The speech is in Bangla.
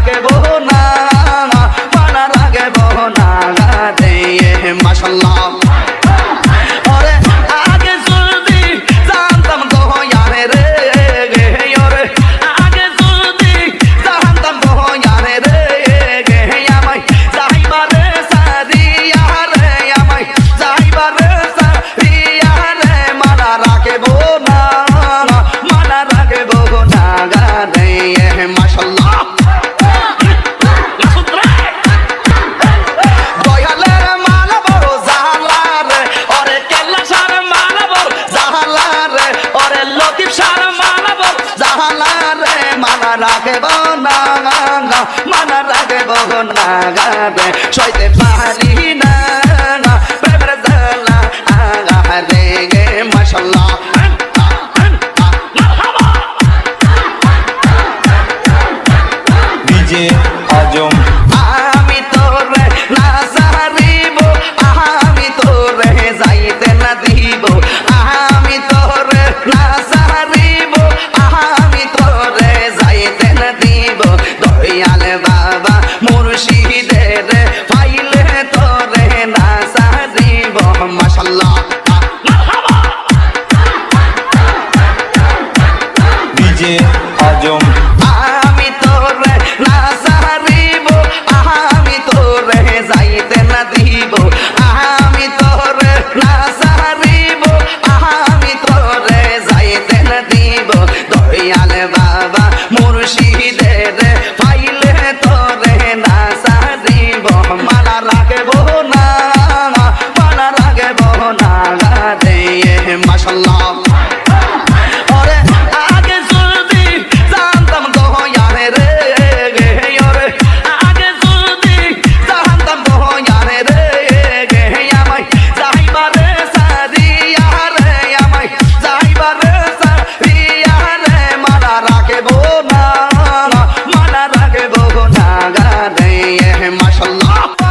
রাখবো না মানা রাখবো না রে মাশাআল্লাহ ওরে আগে যদি জানতাম গো ইয়ারে রে ওরে আগে যদি জানতাম গো ইয়ারে রে আমায় যাইবারে সাদিয়া রে আমায় যাইবারে সাদিয়া রে মানা রাখবো না মানা রাখবো না রে মাশাআল্লাহ রাখবো না মানা রাখবো না রে সইতে পারি না প্রেমের জ্বালা রে মাশাআল্লাহ ডিজে আজম আমি তোরে না সারিব আমি তোরে যাইতে না দিব আমি তোরে না সারিব আমি তোরে যাইতে না দিব দয়াল বাবা মুর্শিদের ফাইলে তোরে না সারিব মাশাআল্লাহ ডিজে আজম আমি তোরে না সারিব আমি তোরে যাইতে না দিব আমি তোরে না সারিব আমি তোরে যাইতে না দিব দয়াল বাবা মুর্শিদের ফাইলে তোরে না সারিব মানা রাখবো না মানা রাখবো না রে মাশাআল্লাহ ওরে আগে যদি জানতাম গো ইয়ারে রে ওরে আগে যদি জানতাম গো ইয়ারে রে আমায় যাইবারে সাদিয়া রে আমায় যাইবারে সাদিয়া রে মানা রাখবো না মানা রাখবো না রে মাশাআল্লাহ